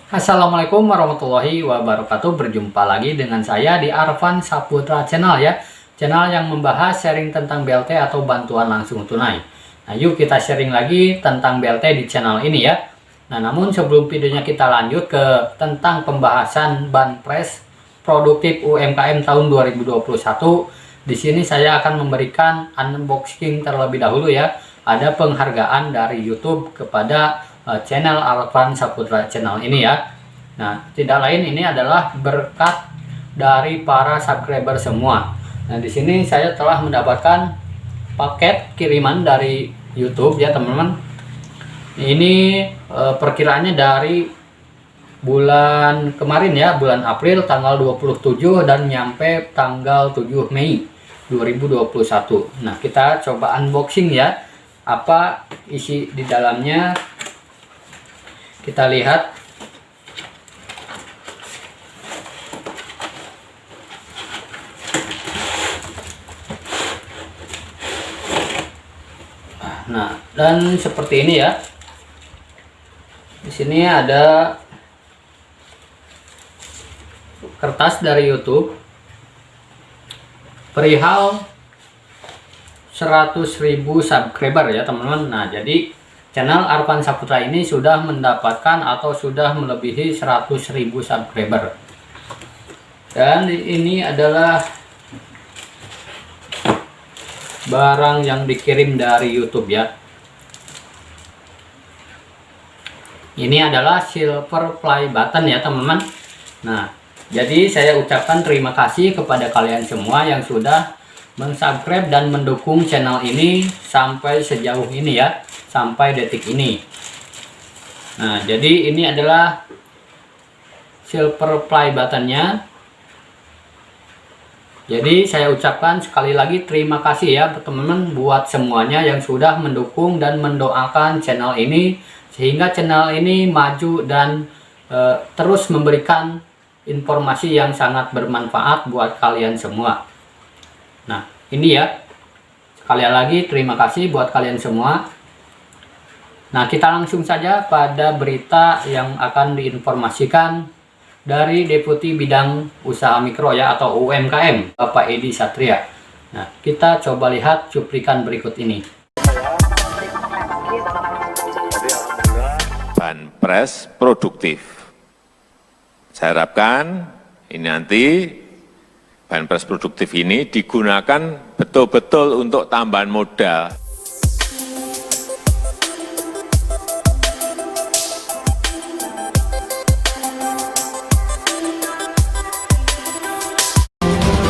Assalamualaikum warahmatullahi wabarakatuh. Berjumpa lagi dengan saya di Arfan Saputra Channel ya. Channel yang membahas sharing tentang BLT atau bantuan langsung tunai. Nah, yuk kita sharing lagi tentang BLT di channel ini ya. Nah, namun sebelum videonya kita lanjut ke tentang pembahasan Banpres Produktif UMKM tahun 2021, di sini saya akan memberikan unboxing terlebih dahulu ya. Ada penghargaan dari YouTube kepada channel Arfan Saputra Channel ini ya. Nah, tidak lain ini adalah berkat dari para subscriber semua. Nah, di sini saya telah mendapatkan paket kiriman dari YouTube ya, teman-teman. Ini perkiraannya dari bulan kemarin ya, bulan April tanggal 27 dan nyampe tanggal 7 Mei 2021. Nah, kita coba unboxing ya. Apa isi di dalamnya? Kita lihat. Nah, dan seperti ini ya. Di sini ada kertas dari YouTube perihal 100.000 subscriber ya, teman-teman. Nah, jadi channel Arfan Saputra ini sudah mendapatkan atau sudah melebihi 100.000 subscriber. Dan ini adalah barang yang dikirim dari YouTube ya. Ini adalah silver play button ya, teman-teman. Nah, jadi saya ucapkan terima kasih kepada kalian semua yang sudah mensubscribe dan mendukung channel ini sampai sejauh ini ya, sampai detik ini. Nah, jadi ini adalah silver play buttonnya. Jadi saya ucapkan sekali lagi terima kasih ya teman-teman buat semuanya yang sudah mendukung dan mendoakan channel ini, sehingga channel ini maju dan terus memberikan informasi yang sangat bermanfaat buat kalian semua. Nah, ini ya, sekali lagi terima kasih buat kalian semua. Nah, kita langsung saja pada berita yang akan diinformasikan dari Deputi Bidang Usaha Mikro ya, atau UMKM, Bapak Edi Satria. Nah, kita coba lihat cuplikan berikut ini. Banpres produktif. Saya harapkan ini nanti Banpres produktif ini digunakan betul-betul untuk tambahan modal.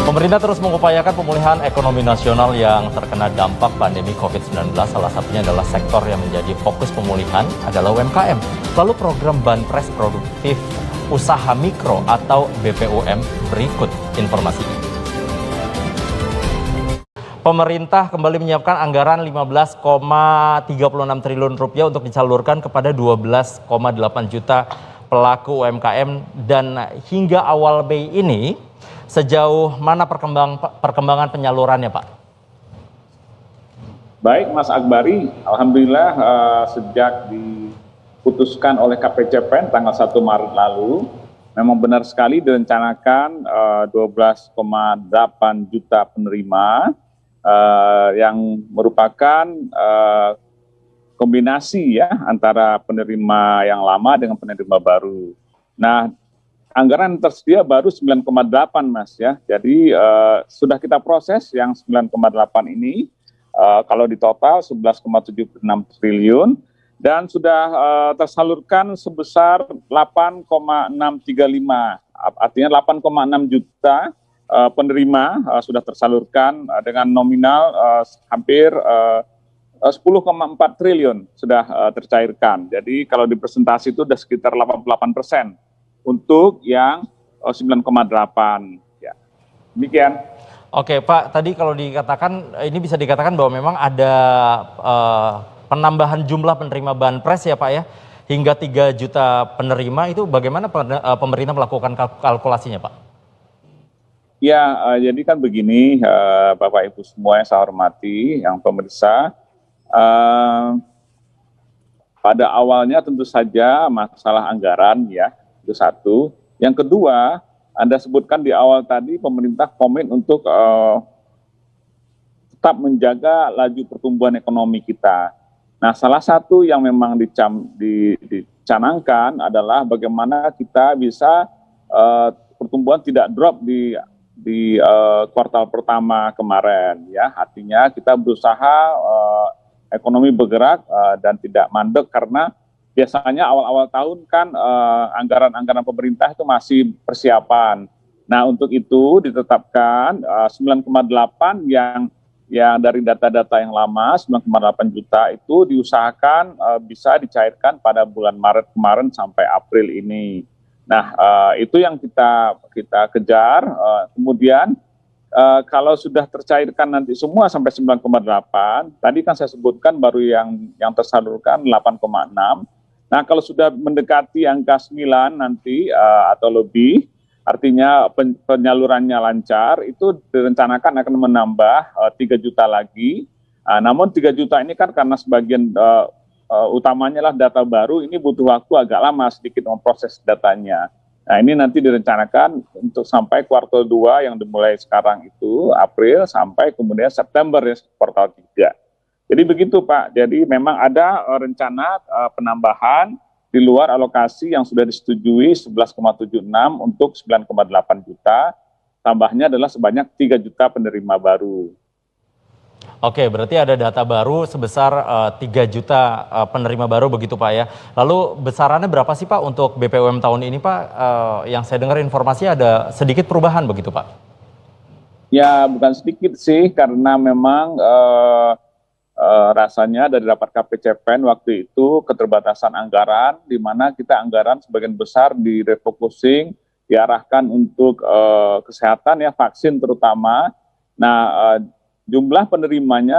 Pemerintah terus mengupayakan pemulihan ekonomi nasional yang terkena dampak pandemi COVID-19. Salah satunya adalah sektor yang menjadi fokus pemulihan adalah UMKM. Lalu program Banpres Produktif Usaha Mikro atau BPUM, berikut informasinya. Pemerintah kembali menyiapkan anggaran 15,36 triliun rupiah untuk disalurkan kepada 12,8 juta pelaku UMKM, dan hingga awal Mei ini sejauh mana perkembangan penyalurannya, Pak? Baik, Mas Akbari, alhamdulillah sejak diputuskan oleh KPCPEN tanggal 1 Maret lalu, memang benar sekali direncanakan 12,8 juta penerima yang merupakan kombinasi ya antara penerima yang lama dengan penerima baru. Nah, anggaran tersedia baru 9,8 Mas ya. Jadi sudah kita proses yang 9,8 ini, kalau di total 11,76 triliun, dan sudah tersalurkan sebesar 8,635, artinya 8,6 juta penerima sudah tersalurkan dengan nominal hampir 10,4 triliun sudah tercairkan. Jadi kalau di presentasi itu sudah sekitar 88% untuk yang 9,8 ya. Demikian. Oke, Pak, tadi kalau dikatakan ini bisa dikatakan bahwa memang ada penambahan jumlah penerima Banpres ya, Pak ya, hingga 3 juta penerima. Itu bagaimana pemerintah melakukan kalkulasinya, Pak? Ya, jadi kan begini, Bapak Ibu semua yang saya hormati, yang pemirsa, pada awalnya tentu saja masalah anggaran ya, Itu satu. Yang kedua, Anda sebutkan di awal tadi pemerintah komit untuk tetap menjaga laju pertumbuhan ekonomi kita. Nah, salah satu yang memang dicanangkan adalah bagaimana kita bisa pertumbuhan tidak drop di kuartal pertama kemarin, ya. Artinya kita berusaha ekonomi bergerak dan tidak mandek, karena biasanya awal-awal tahun kan anggaran-anggaran pemerintah itu masih persiapan. Nah, untuk itu ditetapkan 9,8 yang dari data-data yang lama 9,8 juta itu diusahakan bisa dicairkan pada bulan Maret kemarin sampai April ini. Nah, itu yang kita kejar. Kemudian kalau sudah tercairkan nanti semua sampai 9,8, tadi kan saya sebutkan baru yang tersalurkan 8,6. Nah, kalau sudah mendekati angka 9 nanti atau lebih, artinya penyalurannya lancar, itu direncanakan akan menambah 3 juta lagi. Namun 3 juta ini kan karena sebagian utamanya lah data baru, ini butuh waktu agak lama sedikit memproses datanya. Nah, ini nanti direncanakan untuk sampai kuartal 2 yang dimulai sekarang itu, April, sampai kemudian September ya, kuartal 3. Jadi begitu Pak, jadi memang ada rencana penambahan di luar alokasi yang sudah disetujui 11,76 untuk 9,8 juta, tambahnya adalah sebanyak 3 juta penerima baru. Oke, berarti ada data baru sebesar 3 juta penerima baru begitu Pak ya. Lalu besarannya berapa sih Pak untuk BPUM tahun ini Pak? Yang saya dengar informasi ada sedikit perubahan begitu Pak? Ya bukan sedikit sih, karena memang rasanya dari rapat KPCPEN waktu itu keterbatasan anggaran, di mana kita anggaran sebagian besar direfocusing, diarahkan untuk kesehatan ya, vaksin terutama. Nah, jumlah penerimanya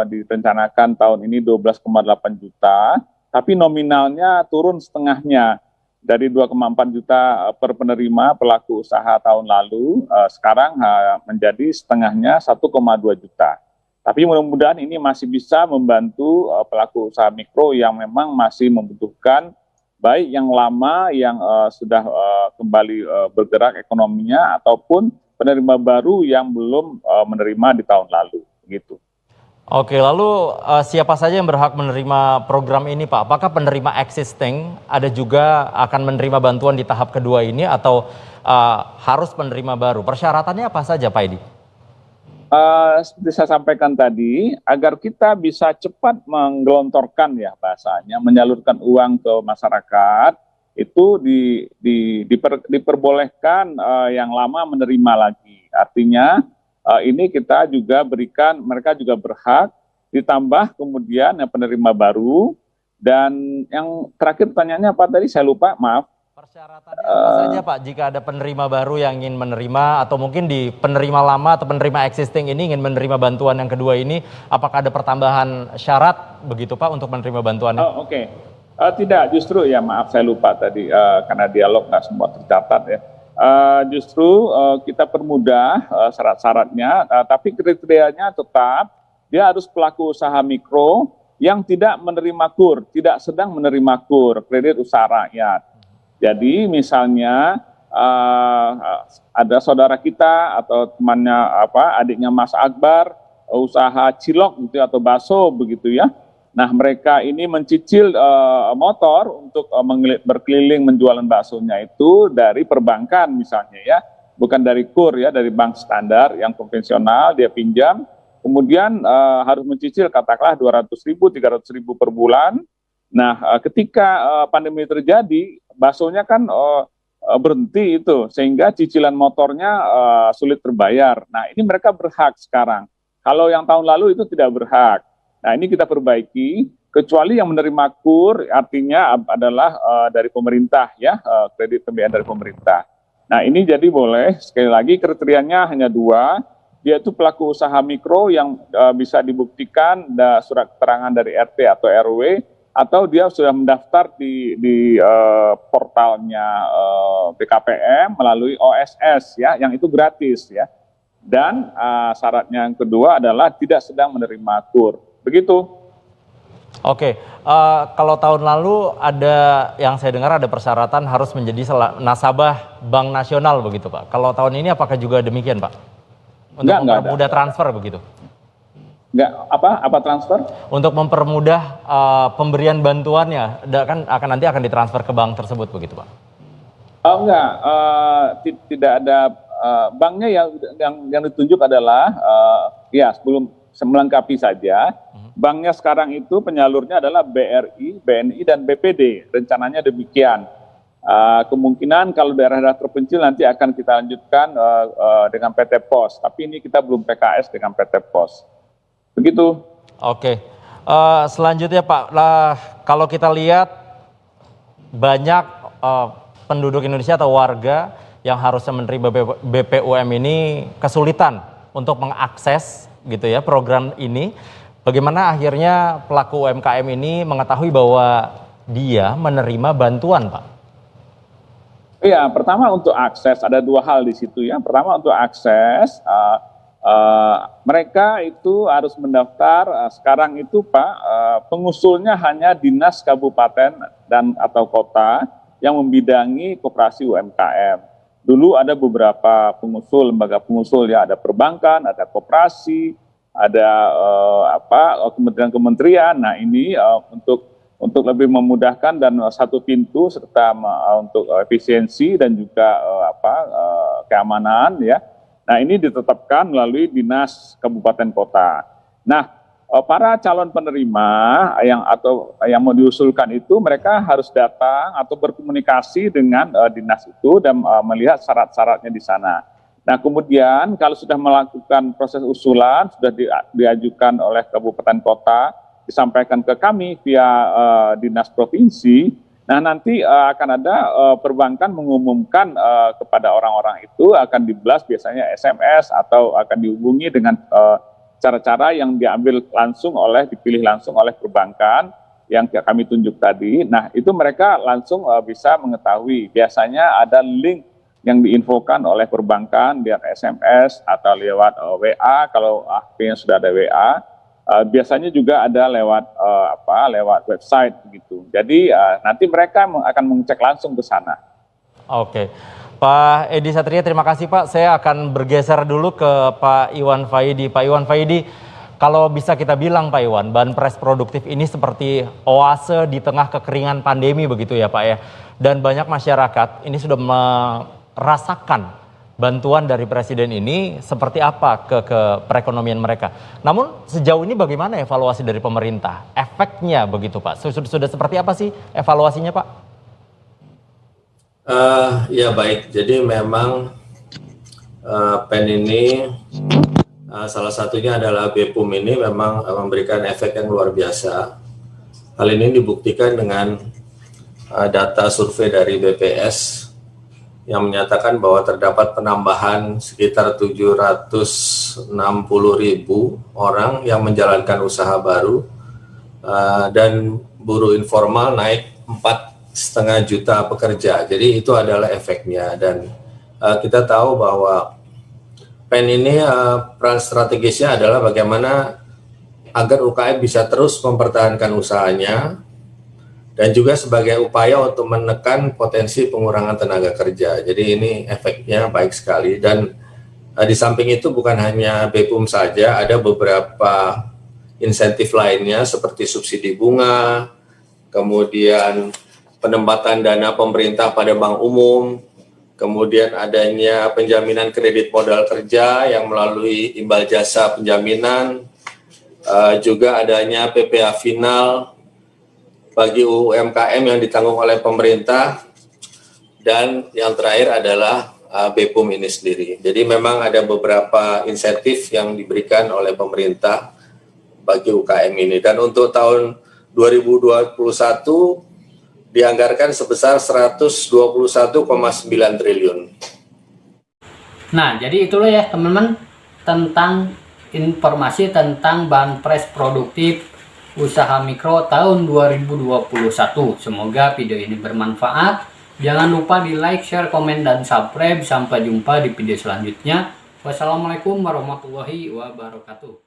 direncanakan tahun ini 12,8 juta, tapi nominalnya turun setengahnya dari 2,4 juta per penerima pelaku usaha tahun lalu, sekarang menjadi setengahnya 1,2 juta. Tapi mudah-mudahan ini masih bisa membantu pelaku usaha mikro yang memang masih membutuhkan, baik yang lama yang sudah kembali bergerak ekonominya, ataupun penerima baru yang belum menerima di tahun lalu. Begitu. Oke, lalu siapa saja yang berhak menerima program ini Pak? Apakah penerima existing ada juga akan menerima bantuan di tahap kedua ini, atau harus penerima baru? Persyaratannya apa saja Pak Edi? Seperti saya sampaikan tadi, agar kita bisa cepat menggelontorkan ya bahasanya, menyalurkan uang ke masyarakat, itu diperbolehkan yang lama menerima lagi. Artinya ini kita juga berikan, mereka juga berhak, ditambah kemudian yang penerima baru. Dan yang terakhir pertanyaannya apa tadi, saya lupa, maaf. Persyaratannya apa saja Pak jika ada penerima baru yang ingin menerima, atau mungkin di penerima lama atau penerima existing ini ingin menerima bantuan yang kedua ini, apakah ada pertambahan syarat begitu Pak untuk menerima bantuannya? Oke. Tidak, justru ya maaf saya lupa tadi, karena dialog nggak semua tercatat ya. Justru kita permudah syarat-syaratnya, tapi kriterianya tetap dia harus pelaku usaha mikro yang tidak menerima KUR, tidak sedang menerima KUR, kredit usaha rakyat. Jadi misalnya ada saudara kita atau temannya adiknya Mas Akbar usaha cilok gitu atau bakso begitu ya. Nah, mereka ini mencicil motor untuk berkeliling menjualan baksonya itu dari perbankan misalnya ya, bukan dari KUR ya, dari bank standar yang konvensional dia pinjam, kemudian harus mencicil katakanlah 200.000, 300.000 per bulan. Nah, ketika pandemi terjadi, baksonya kan berhenti itu, sehingga cicilan motornya sulit terbayar. Nah, ini mereka berhak sekarang. Kalau yang tahun lalu itu tidak berhak. Nah, ini kita perbaiki, kecuali yang menerima KUR, artinya adalah dari pemerintah ya, kredit pembiayaan dari pemerintah. Nah, ini jadi boleh, sekali lagi kriterianya hanya 2, yaitu pelaku usaha mikro yang bisa dibuktikan surat keterangan dari RT atau RW, atau dia sudah mendaftar di portalnya BKPM melalui OSS ya, yang itu gratis ya. Dan syaratnya yang kedua adalah tidak sedang menerima KUR. Begitu. Oke, kalau tahun lalu ada yang saya dengar ada persyaratan harus menjadi nasabah Bank Nasional begitu Pak. Kalau tahun ini apakah juga demikian Pak? Untuk mempermudah transfer begitu? Enggak, apa transfer? Untuk mempermudah pemberian bantuannya, kan nanti akan ditransfer ke bank tersebut begitu Pak? Oh enggak, tidak ada banknya yang ditunjuk adalah ya sebelum melengkapi saja. Banknya sekarang itu penyalurnya adalah BRI, BNI, dan BPD. Rencananya demikian. Kemungkinan kalau daerah-daerah terpencil nanti akan kita lanjutkan dengan PT POS. Tapi ini kita belum PKS dengan PT POS. Begitu. Oke. Selanjutnya Pak, kalau kita lihat banyak penduduk Indonesia atau warga yang harusnya menerima BPUM ini kesulitan untuk mengakses gitu ya program ini. Bagaimana akhirnya pelaku UMKM ini mengetahui bahwa dia menerima bantuan, Pak? Iya, pertama untuk akses ada dua hal di situ ya. Pertama untuk akses, mereka itu harus mendaftar. Sekarang itu Pak, pengusulnya hanya dinas kabupaten dan atau kota yang membidangi koperasi UMKM. Dulu ada beberapa pengusul, lembaga pengusul ya, ada perbankan, ada koperasi, ada kementerian-kementerian. Nah ini untuk lebih memudahkan dan satu pintu serta untuk efisiensi dan juga keamanan ya. Nah ini ditetapkan melalui dinas kabupaten kota. Nah para calon penerima yang mau diusulkan itu mereka harus datang atau berkomunikasi dengan dinas itu dan melihat syarat-syaratnya di sana. Nah kemudian kalau sudah melakukan proses usulan, sudah diajukan oleh kabupaten kota, disampaikan ke kami via dinas provinsi, nah nanti akan ada perbankan mengumumkan kepada orang-orang itu akan dibelas biasanya SMS atau akan dihubungi dengan cara-cara yang dipilih langsung oleh perbankan yang kami tunjuk tadi. Nah itu mereka langsung bisa mengetahui, biasanya ada link yang diinfokan oleh perbankan via SMS atau lewat WA kalau HP-nya sudah ada WA. Biasanya juga ada lewat website begitu. Jadi nanti mereka akan mengecek langsung ke sana. Oke. Pak Edi Satria, terima kasih Pak. Saya akan bergeser dulu ke Pak Iwan Faidi. Pak Iwan Faidi, kalau bisa kita bilang Pak Iwan, Banpres Produktif ini seperti oase di tengah kekeringan pandemi begitu ya Pak ya. Dan banyak masyarakat ini sudah merasakan bantuan dari Presiden ini seperti apa ke perekonomian mereka. Namun sejauh ini bagaimana evaluasi dari pemerintah? Efeknya begitu Pak? Sudah seperti apa sih evaluasinya Pak? Ya baik, jadi memang PEN ini salah satunya adalah BPUM ini memang memberikan efek yang luar biasa. Hal ini dibuktikan dengan data survei dari BPS yang menyatakan bahwa terdapat penambahan sekitar 760.000 orang yang menjalankan usaha baru dan buruh informal naik 4,5 juta pekerja. Jadi itu adalah efeknya dan kita tahu bahwa PEN ini peran strategisnya adalah bagaimana agar UKM bisa terus mempertahankan usahanya dan juga sebagai upaya untuk menekan potensi pengurangan tenaga kerja. Jadi ini efeknya baik sekali dan di samping itu bukan hanya BPUM saja, ada beberapa insentif lainnya seperti subsidi bunga, kemudian penempatan dana pemerintah pada bank umum, kemudian adanya penjaminan kredit modal kerja yang melalui imbal jasa penjaminan, juga adanya PPh final bagi UMKM yang ditanggung oleh pemerintah, dan yang terakhir adalah BPUM ini sendiri. Jadi memang ada beberapa insentif yang diberikan oleh pemerintah bagi UKM ini. Dan untuk tahun 2021 dianggarkan sebesar 121,9 triliun. Nah, jadi itulah ya teman-teman tentang informasi tentang Banpres Produktif Usaha Mikro tahun 2021. Semoga video ini bermanfaat. Jangan lupa di like, share, komen, dan subscribe. Sampai jumpa di video selanjutnya. Wassalamualaikum warahmatullahi wabarakatuh.